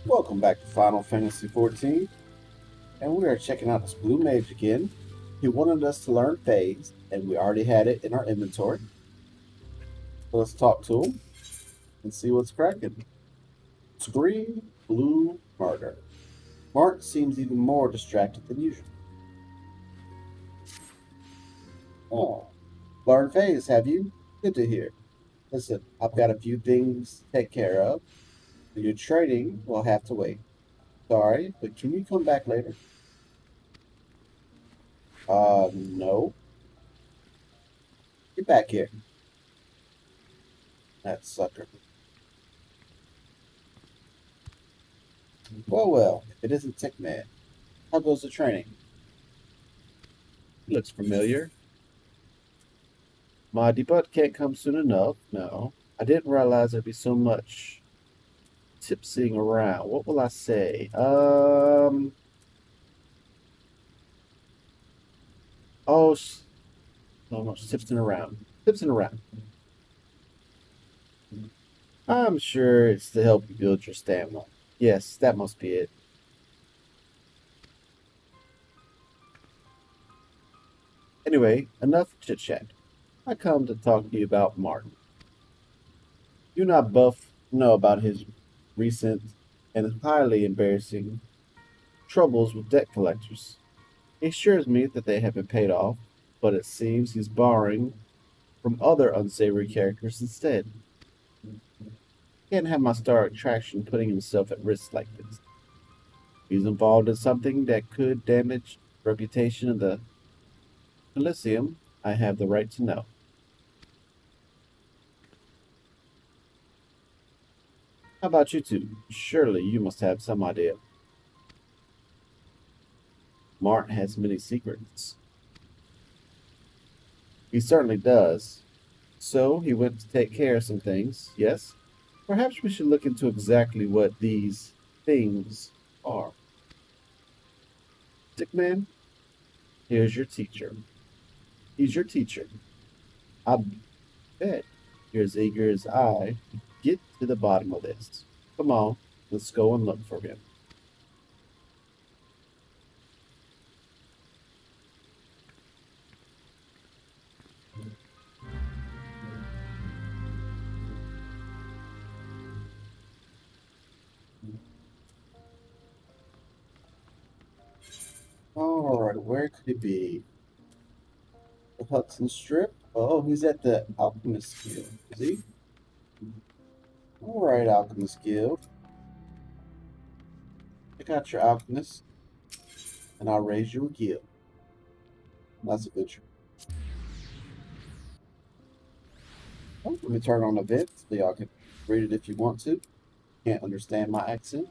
Welcome back to Final Fantasy XIV, and we are checking out this blue mage again. He wanted us to learn phase, and we already had it in our inventory. So let's talk to him and see what's cracking. Scree Blue Murder. Mark seems even more distracted than usual. Oh, learn phase, have you? Good to hear. Listen, I've got a few things to take care of. Your training will have to wait. Sorry, but can you come back later? No. Get back here. That sucker. Well, if it isn't Tickman, how goes the training? Looks familiar. My debut can't come soon enough. No, I didn't realize there'd be so much tipsying around. What will I say? Oh, no, no, tipsing around. Tipsing around. I'm sure it's to help you build your stamina. Yes, that must be it. Anyway, enough chit chat. I come to talk to you about Martin. You not both know about his recent and highly embarrassing troubles with debt collectors. He assures me that they have been paid off, but it seems he's borrowing from other unsavory characters instead. Can't have my star attraction putting himself at risk like this. He's involved in something that could damage the reputation of the Coliseum. I have the right to know. How about you two? Surely you must have some idea. Mart has many secrets. He certainly does. So he went to take care of some things, yes? Perhaps we should look into exactly what these things are. Stickman, here's your teacher. He's your teacher. I bet you're as eager as I to get to the bottom of this. Come on, let's go and look for him. All right, where could he be? The Hudson Strip? Oh, he's at the Alchemist Guild, is he? All right, Alchemist Guild. Check out your Alchemist, and I'll raise you a guild. That's a good choice. Oh, let me turn on events so y'all can read it if you want to. Can't understand my accent.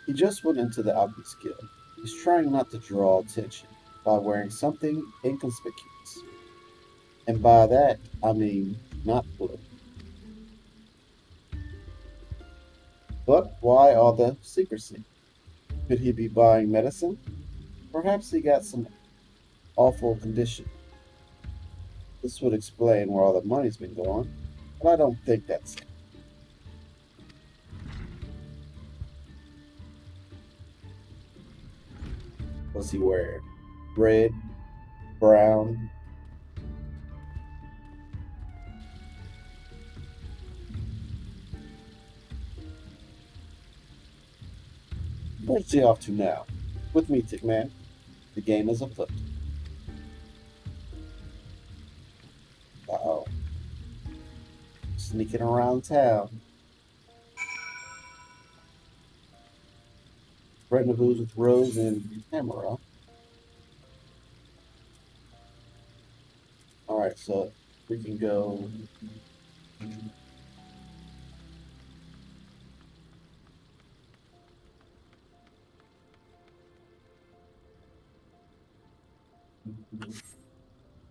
He just went into the Alchemist Guild. He's trying not to draw attention by wearing something inconspicuous. And by that, I mean not blue. But why all the secrecy? Could he be buying medicine? Perhaps he got some awful condition. This would explain where all the money's been going, but I don't think that's it. What's he wearing? Red, brown. Where's he off to now? With me, Tickman. The game is afoot. Uh-oh. Sneaking around town. Rendezvous with Rose and Tamara. Alright, so we can go.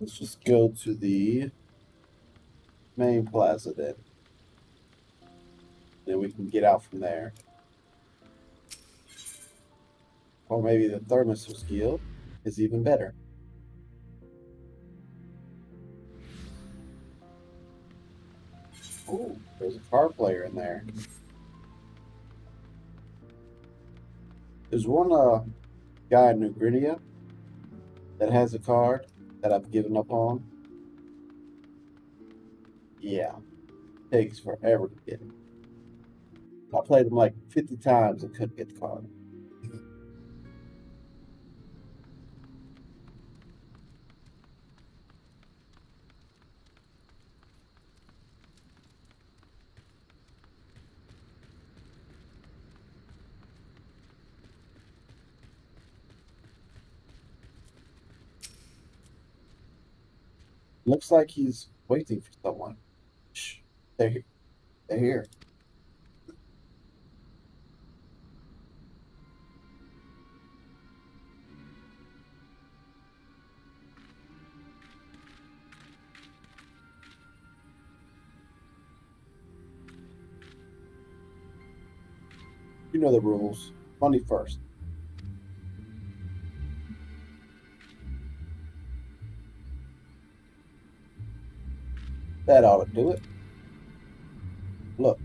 Let's just go to the main plaza then. Then we can get out from there. Or maybe the Thermos Guild is even better. Ooh, there's a card player in there. There's one guy in New Guinea that has a card that I've given up on. Yeah, takes forever to get it. I played him like 50 times and couldn't get the card. Looks like he's waiting for someone. Shh, they're, they're here. You know the rules. Money first. That ought to do it. Look,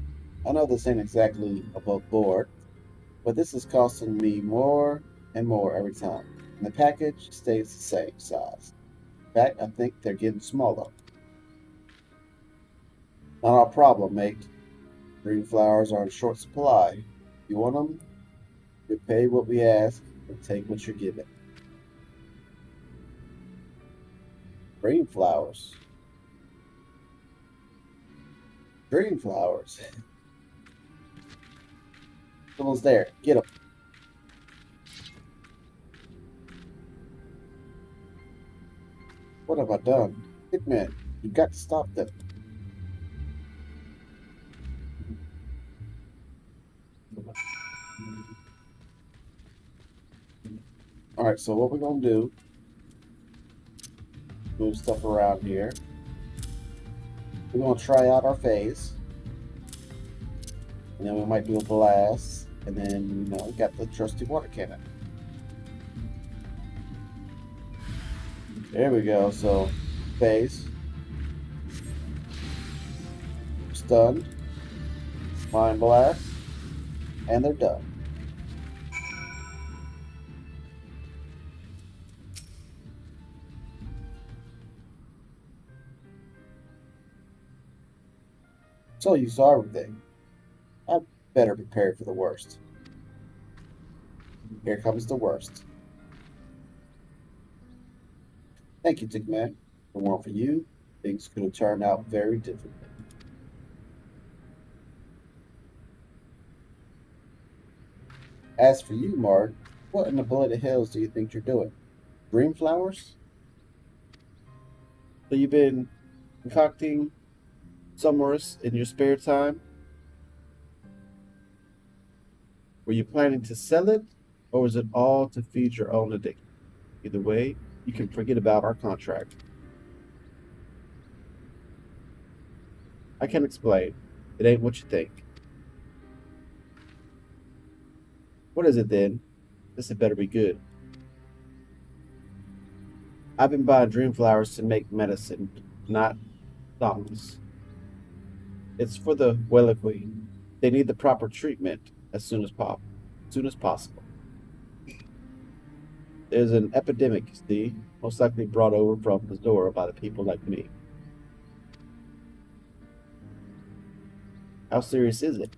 I know this ain't exactly above board, but this is costing me more and more every time. And the package stays the same size. In fact, I think they're getting smaller. Not our problem, mate. Green flowers are in short supply. You want them? You pay what we ask and take what you're given. Green flowers. Green flowers. Someone's there. Get them. What have I done? Hitman, you've got to stop them. Alright, so what we're going to do, move stuff around here. We're going to try out our phase. And then we might do a blast. And then, we got the trusty water cannon. There we go. So, phase. Stunned. Mind blast. And they're done. So you saw everything. I better prepare for the worst. Here comes the worst. Thank you, Tigman. If it weren't for you, things could have turned out very differently. As for you, Mark, what in the bloody hells do you think you're doing? Dream flowers? So you've been concocting summers in your spare time? Were you planning to sell it, or was it all to feed your own addiction? Either way, you can forget about our contract. I can explain. It ain't what you think. What is it then? This had better be good. I've been buying dream flowers to make medicine, not zombies. It's for the Welliqui. They need the proper treatment as soon as possible. There's an epidemic, you see, most likely brought over from the Zora by the people like me. How serious is it?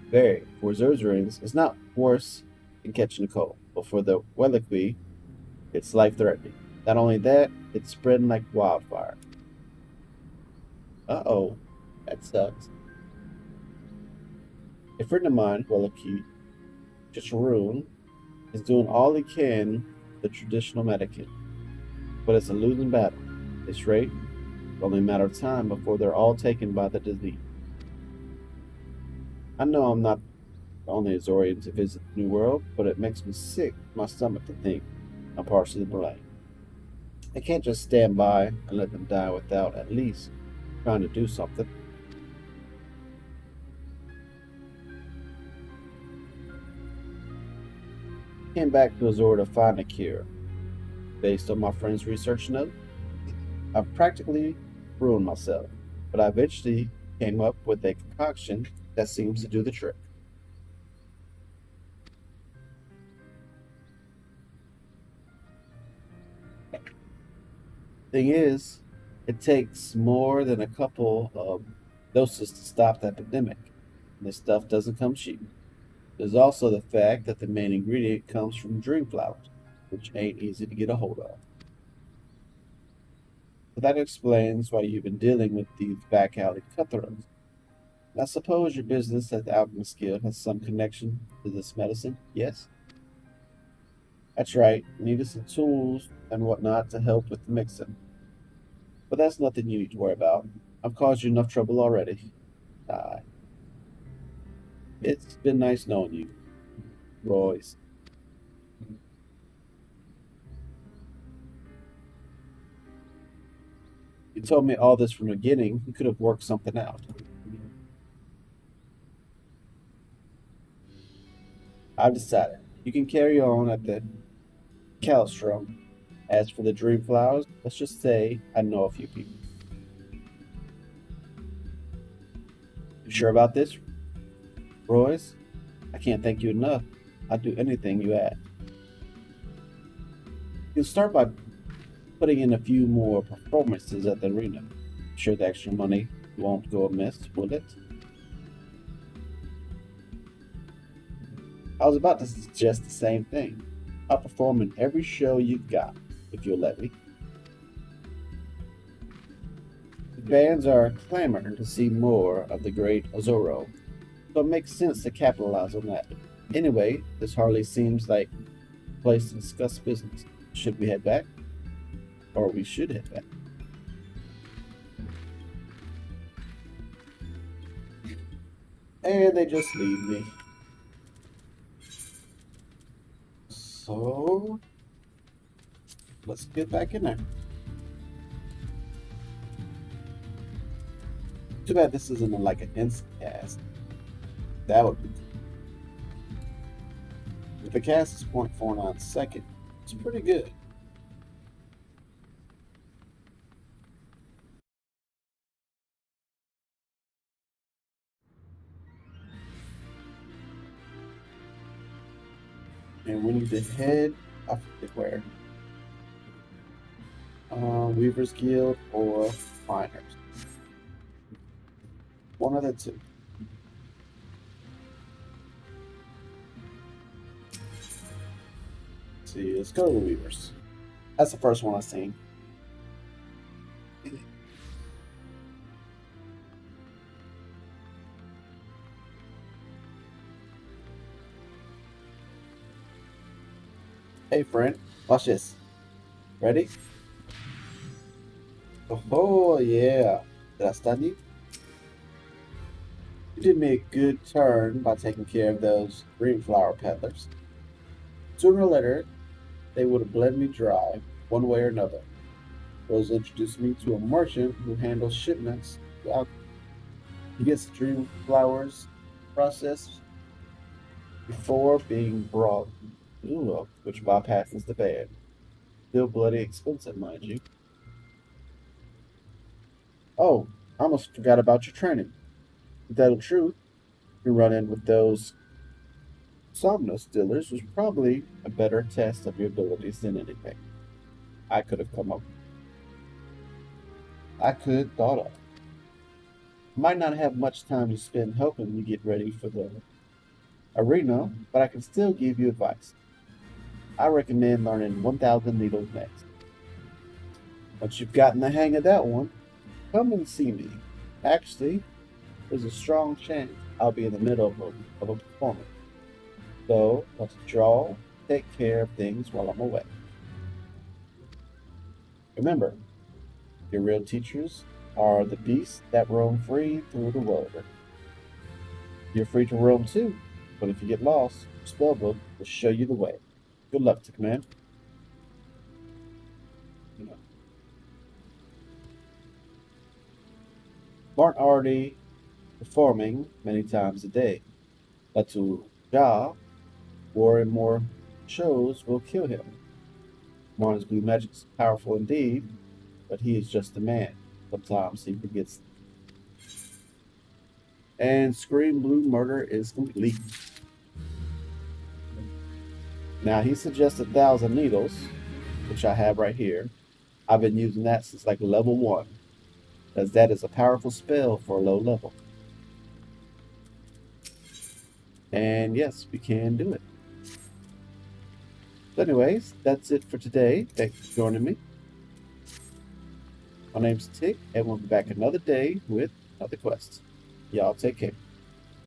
Very. For Zerzerins, it's not worse than catching a cold, but for the Welliqui, it's life threatening. Not only that, it's spreading like wildfire. Uh oh, that sucks. A friend of mine, Welliqui, Chicharoon, is doing all he can with the traditional medicine, but it's a losing battle. At this rate, it's only a matter of time before they're all taken by the disease. I know I'm not the only Azorian to visit the New World, but it makes me sick to my stomach to think I'm partially to blame. I can't just stand by and let them die without at least trying to do something. Came back to Azor to find a cure. Based on my friend's research note, I've practically ruined myself. but I eventually came up with a concoction that seems to do the trick. Thing is, it takes more than a couple of doses to stop the epidemic. And this stuff doesn't come cheap. There's also the fact that the main ingredient comes from dream flowers, which ain't easy to get a hold of. But that explains why you've been dealing with these back alley cutthroats. I suppose your business at the Alchemist Guild has some connection to this medicine, yes? That's right, needed some tools and whatnot to help with the mixing. But that's nothing you need to worry about. I've caused you enough trouble already. Uh, it's been nice knowing you, Royce. You told me all this from the beginning. You could have worked something out. I've decided. You can carry on at the Calstrom. As for the dream flowers, let's just say I know a few people. You sure about this, Royce? I can't thank you enough. I'd do anything you ask. You can start by putting in a few more performances at the arena. I'm sure the extra money won't go amiss, will it? I was about to suggest the same thing. I'll perform in every show you've got, if you'll let me. The fans are clamoring to see more of the great Azoro, so it makes sense to capitalize on that. Anyway, this hardly seems like a place to discuss business. Should we head back? Or we should head back. And they just leave me. So, let's get back in there. Too bad this isn't like an instant cast. That would be cool. If the cast is 0.49 seconds, it's pretty good. And we need to head, I forget where. Weaver's Guild or Miners. One of the two. Let's see, let's go to the Weavers. That's the first one I've seen. Hey friend, watch this. Ready? Oh yeah. Did I stun you? You did me a good turn by taking care of those green flower peddlers. Sooner or later, they would have bled me dry, one way or another. Those introduced me to a merchant who handles shipments. He gets the dream flowers processed before being brought, which bypasses the ban. Still bloody expensive, mind you. Oh, I almost forgot about your training. To tell the truth, you run in with those Somnos dealers was probably a better test of your abilities than anything I could have come up with. I could thought of. Might not have much time to spend helping you get ready for the arena, but I can still give you advice. I recommend learning 1000 needles next. Once you've gotten the hang of that one, come and see me. Actually, there's a strong chance I'll be in the middle of a performance. So let's draw, take care of things while I'm away. Remember, your real teachers are the beasts that roam free through the world. You're free to roam too, but if you get lost, Spellbook will show you the way. Good luck to command. Aren't already performing many times a day. Latu Ja, more and more shows will kill him. Martin's blue magic is powerful indeed, but he is just a man. Sometimes he forgets And Scream Blue Murder is complete. Now he suggests 1,000 needles, which I have right here. I've been using that since like level 1, as that is a powerful spell for a low level. And yes, we can do it. So anyways, that's it for today. Thanks for joining me. My name's Tick, and we'll be back another day with another quest. Y'all take care.